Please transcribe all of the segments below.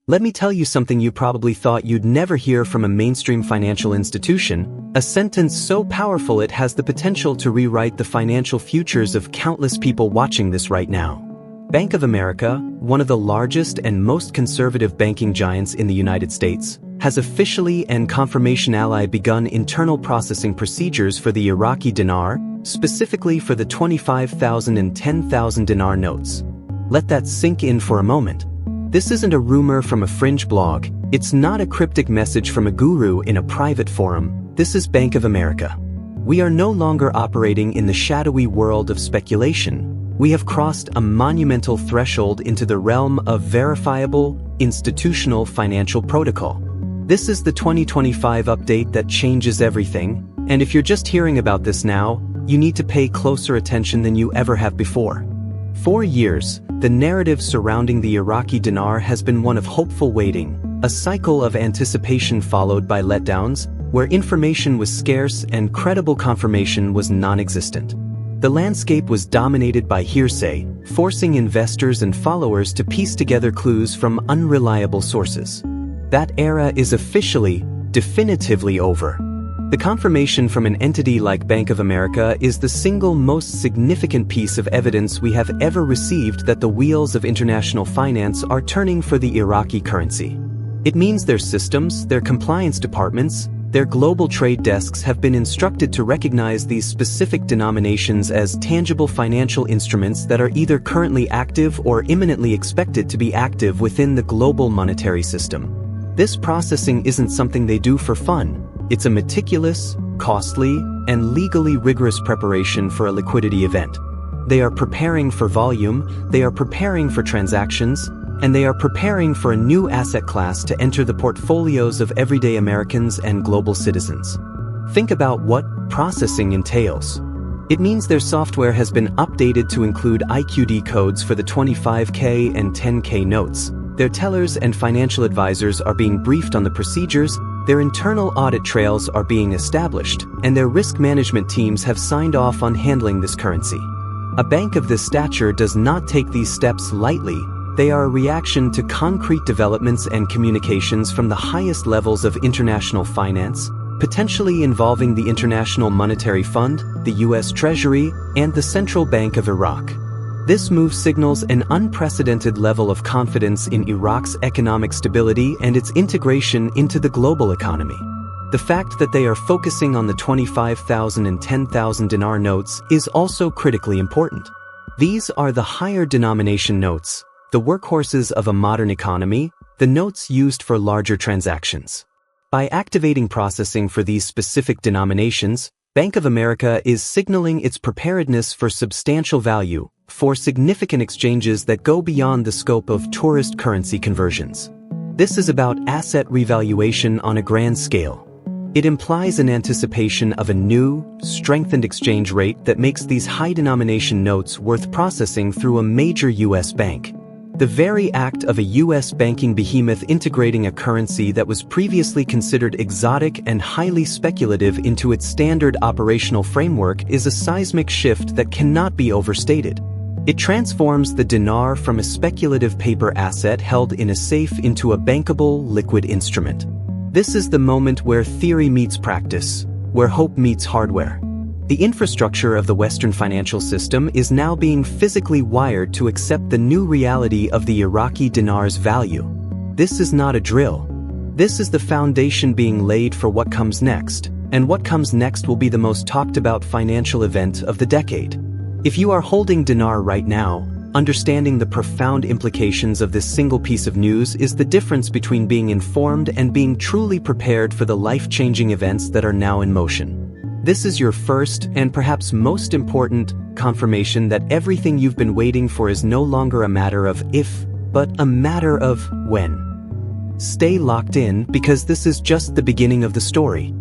Let me tell you something you probably thought you'd never hear from a mainstream financial institution, a sentence so powerful it has the potential to rewrite the financial futures of countless people watching this right now. Bank of America, one of the largest and most conservative banking giants in the United States, has officially and confirmationally begun internal processing procedures for the Iraqi dinar, specifically for the 25,000 and 10,000 dinar notes. Let that sink in for a moment. This isn't a rumor from a fringe blog, it's not a cryptic message from a guru in a private forum, this is Bank of America. We are no longer operating in the shadowy world of speculation. We have crossed a monumental threshold into the realm of verifiable, institutional financial protocol. This is the 2025 update that changes everything, and if you're just hearing about this now, you need to pay closer attention than you ever have before. For years, the narrative surrounding the Iraqi dinar has been one of hopeful waiting, a cycle of anticipation followed by letdowns, where information was scarce and credible confirmation was non-existent. The landscape was dominated by hearsay, forcing investors and followers to piece together clues from unreliable sources. That era is officially, definitively over. The confirmation from an entity like Bank of America is the single most significant piece of evidence we have ever received that the wheels of international finance are turning for the Iraqi currency. It means their systems, their compliance departments, their global trade desks have been instructed to recognize these specific denominations as tangible financial instruments that are either currently active or imminently expected to be active within the global monetary system. This processing isn't something they do for fun. It's a meticulous, costly, and legally rigorous preparation for a liquidity event. They are preparing for volume, they are preparing for transactions, and they are preparing for a new asset class to enter the portfolios of everyday Americans and global citizens. Think about what processing entails. It means their software has been updated to include IQD codes for the 25K and 10K notes. Their tellers and financial advisors are being briefed on the procedures, their internal audit trails are being established, and their risk management teams have signed off on handling this currency. A bank of this stature does not take these steps lightly. They are a reaction to concrete developments and communications from the highest levels of international finance, potentially involving the International Monetary Fund, the U.S. Treasury, and the Central Bank of Iraq. This move signals an unprecedented level of confidence in Iraq's economic stability and its integration into the global economy. The fact that they are focusing on the 25,000 and 10,000 dinar notes is also critically important. These are the higher denomination notes, the workhorses of a modern economy, the notes used for larger transactions. By activating processing for these specific denominations, Bank of America is signaling its preparedness for substantial value, for significant exchanges that go beyond the scope of tourist currency conversions. This is about asset revaluation on a grand scale. It implies an anticipation of a new, strengthened exchange rate that makes these high-denomination notes worth processing through a major U.S. bank. The very act of a U.S. banking behemoth integrating a currency that was previously considered exotic and highly speculative into its standard operational framework is a seismic shift that cannot be overstated. It transforms the dinar from a speculative paper asset held in a safe into a bankable, liquid instrument. This is the moment where theory meets practice, where hope meets hardware. The infrastructure of the Western financial system is now being physically wired to accept the new reality of the Iraqi dinar's value. This is not a drill. This is the foundation being laid for what comes next, and what comes next will be the most talked about financial event of the decade. If you are holding dinar right now, understanding the profound implications of this single piece of news is the difference between being informed and being truly prepared for the life-changing events that are now in motion. This is your first, and perhaps most important, confirmation that everything you've been waiting for is no longer a matter of if, but a matter of when. Stay locked in, because this is just the beginning of the story.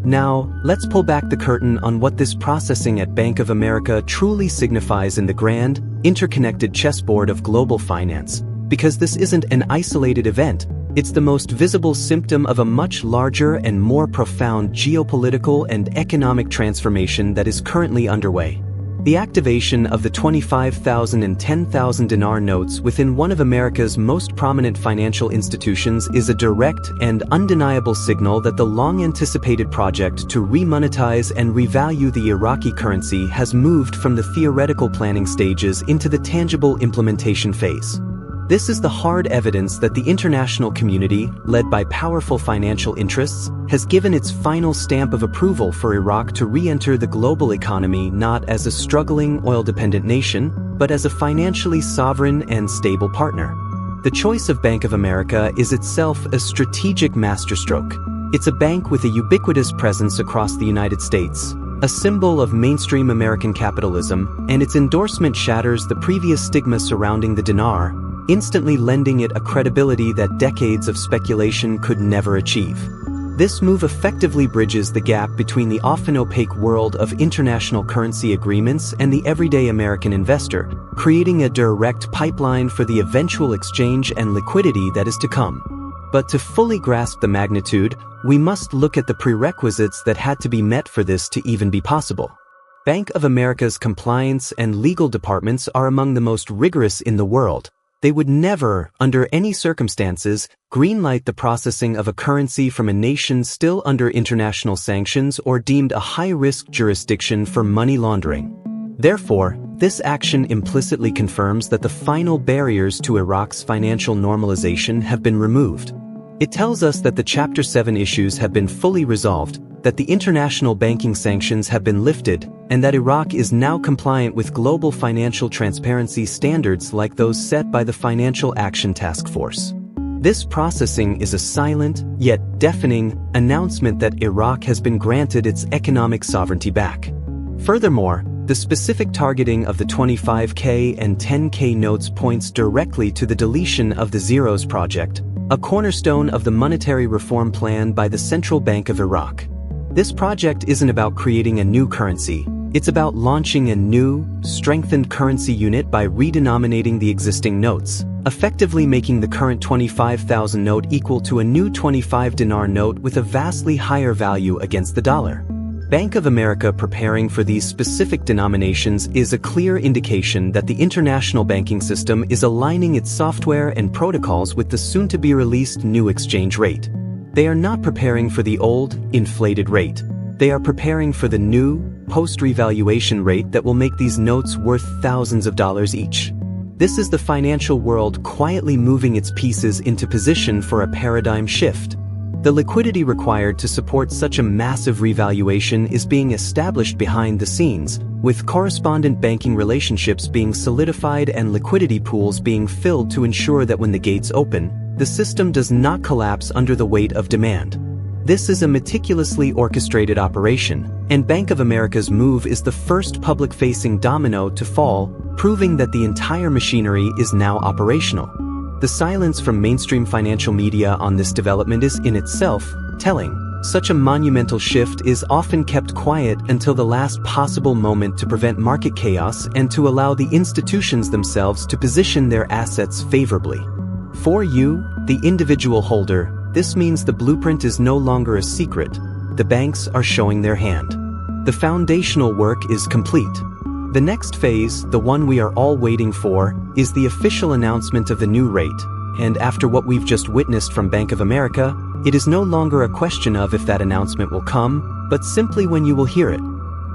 Now, let's pull back the curtain on what this processing at Bank of America truly signifies in the grand, interconnected chessboard of global finance, because this isn't an isolated event. It's the most visible symptom of a much larger and more profound geopolitical and economic transformation that is currently underway. The activation of the 25,000 and 10,000 dinar notes within one of America's most prominent financial institutions is a direct and undeniable signal that the long-anticipated project to remonetize and revalue the Iraqi currency has moved from the theoretical planning stages into the tangible implementation phase. This is the hard evidence that the international community, led by powerful financial interests, has given its final stamp of approval for Iraq to re-enter the global economy not as a struggling oil-dependent nation, but as a financially sovereign and stable partner. The choice of Bank of America is itself a strategic masterstroke. It's a bank with a ubiquitous presence across the United States, a symbol of mainstream American capitalism, and its endorsement shatters the previous stigma surrounding the dinar, instantly lending it a credibility that decades of speculation could never achieve. This move effectively bridges the gap between the often opaque world of international currency agreements and the everyday American investor, creating a direct pipeline for the eventual exchange and liquidity that is to come. But to fully grasp the magnitude, we must look at the prerequisites that had to be met for this to even be possible. Bank of America's compliance and legal departments are among the most rigorous in the world. They would never, under any circumstances, greenlight the processing of a currency from a nation still under international sanctions or deemed a high-risk jurisdiction for money laundering. Therefore, this action implicitly confirms that the final barriers to Iraq's financial normalization have been removed. It tells us that the Chapter 7 issues have been fully resolved, that the international banking sanctions have been lifted, and that Iraq is now compliant with global financial transparency standards like those set by the Financial Action Task Force. This processing is a silent, yet deafening, announcement that Iraq has been granted its economic sovereignty back. Furthermore, the specific targeting of the 25K and 10K notes points directly to the deletion of the Zeros Project, a cornerstone of the monetary reform plan by the Central Bank of Iraq. This project isn't about creating a new currency, it's about launching a new, strengthened currency unit by redenominating the existing notes, effectively making the current 25,000 note equal to a new 25 dinar note with a vastly higher value against the dollar. Bank of America preparing for these specific denominations is a clear indication that the international banking system is aligning its software and protocols with the soon-to-be-released new exchange rate. They are not preparing for the old, inflated rate. They are preparing for the new, post-revaluation rate that will make these notes worth thousands of dollars each. This is the financial world quietly moving its pieces into position for a paradigm shift. The liquidity required to support such a massive revaluation is being established behind the scenes, with correspondent banking relationships being solidified and liquidity pools being filled to ensure that when the gates open, the system does not collapse under the weight of demand. This is a meticulously orchestrated operation, and Bank of America's move is the first public-facing domino to fall, proving that the entire machinery is now operational. The silence from mainstream financial media on this development is in itself telling. Such a monumental shift is often kept quiet until the last possible moment to prevent market chaos and to allow the institutions themselves to position their assets favorably. For you, the individual holder, this means the blueprint is no longer a secret. The banks are showing their hand. The foundational work is complete. The next phase, the one we are all waiting for, is the official announcement of the new rate. And after what we've just witnessed from Bank of America, it is no longer a question of if that announcement will come, but simply when you will hear it.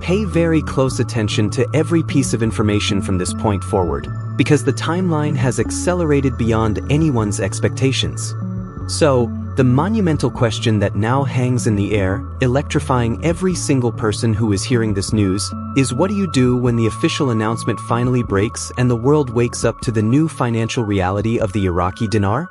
Pay very close attention to every piece of information from this point forward, because the timeline has accelerated beyond anyone's expectations. So, the monumental question that now hangs in the air, electrifying every single person who is hearing this news, is what do you do when the official announcement finally breaks and the world wakes up to the new financial reality of the Iraqi dinar?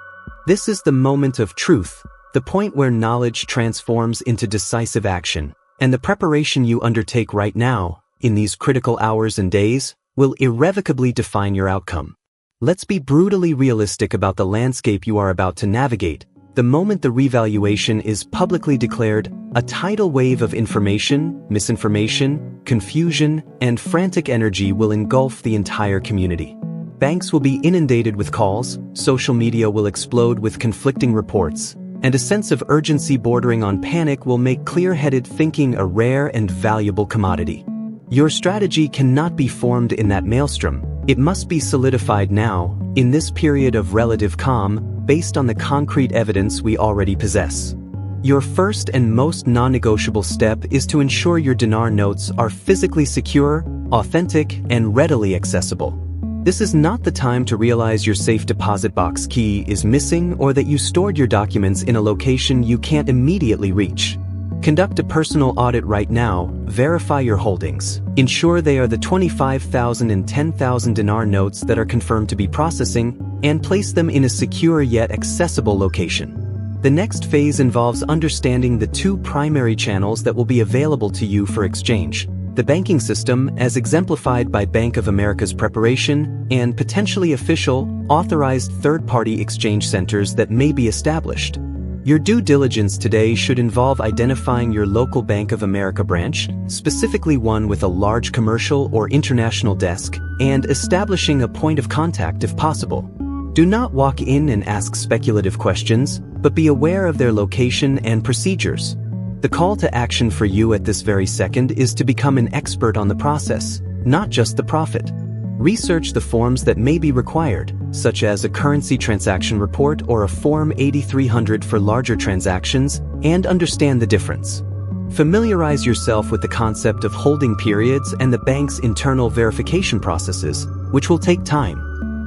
This is the moment of truth, the point where knowledge transforms into decisive action, and the preparation you undertake right now, in these critical hours and days, will irrevocably define your outcome. Let's be brutally realistic about the landscape you are about to navigate. The moment the revaluation is publicly declared, a tidal wave of information, misinformation, confusion, and frantic energy will engulf the entire community. Banks will be inundated with calls, social media will explode with conflicting reports, and a sense of urgency bordering on panic will make clear-headed thinking a rare and valuable commodity. Your strategy cannot be formed in that maelstrom. It must be solidified now, in this period of relative calm, based on the concrete evidence we already possess. Your first and most non-negotiable step is to ensure your dinar notes are physically secure, authentic, and readily accessible. This is not the time to realize your safe deposit box key is missing or that you stored your documents in a location you can't immediately reach. Conduct a personal audit right now, verify your holdings. Ensure they are the 25,000 and 10,000 dinar notes that are confirmed to be processing, and place them in a secure yet accessible location. The next phase involves understanding the two primary channels that will be available to you for exchange: the banking system, as exemplified by Bank of America's preparation, and potentially official, authorized third-party exchange centers that may be established. Your due diligence today should involve identifying your local Bank of America branch, specifically one with a large commercial or international desk, and establishing a point of contact if possible. Do not walk in and ask speculative questions, but be aware of their location and procedures. The call to action for you at this very second is to become an expert on the process, not just the profit. Research the forms that may be required, such as a currency transaction report or a Form 8300 for larger transactions, and understand the difference. Familiarize yourself with the concept of holding periods and the bank's internal verification processes, which will take time.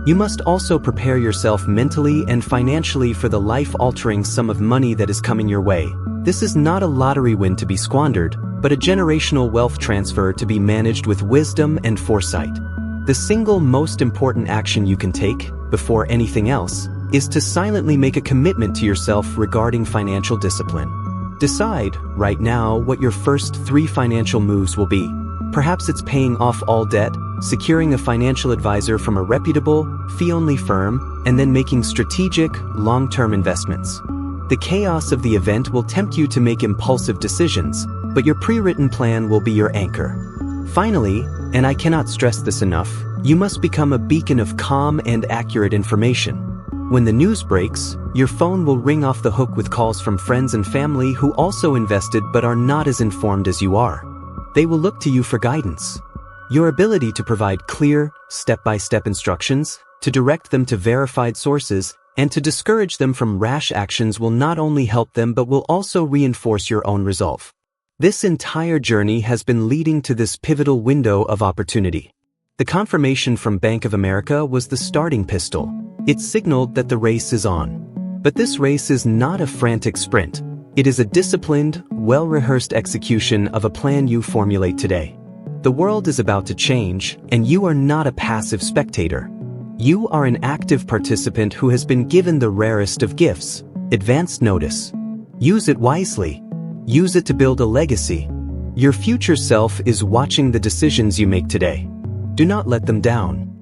You must also prepare yourself mentally and financially for the life-altering sum of money that is coming your way. This is not a lottery win to be squandered, but a generational wealth transfer to be managed with wisdom and foresight. The single most important action you can take, before anything else, is to silently make a commitment to yourself regarding financial discipline. Decide, right now, what your first 3 financial moves will be. Perhaps it's paying off all debt, securing a financial advisor from a reputable, fee-only firm, and then making strategic, long-term investments. The chaos of the event will tempt you to make impulsive decisions, but your pre-written plan will be your anchor. Finally, and I cannot stress this enough, you must become a beacon of calm and accurate information. When the news breaks, your phone will ring off the hook with calls from friends and family who also invested but are not as informed as you are. They will look to you for guidance. Your ability to provide clear, step-by-step instructions, to direct them to verified sources, and to discourage them from rash actions will not only help them but will also reinforce your own resolve. This entire journey has been leading to this pivotal window of opportunity. The confirmation from Bank of America was the starting pistol. It signaled that the race is on. But this race is not a frantic sprint. It is a disciplined, well-rehearsed execution of a plan you formulate today. The world is about to change, and you are not a passive spectator. You are an active participant who has been given the rarest of gifts, advanced notice. Use it wisely. Use it to build a legacy. Your future self is watching the decisions you make today. Do not let them down.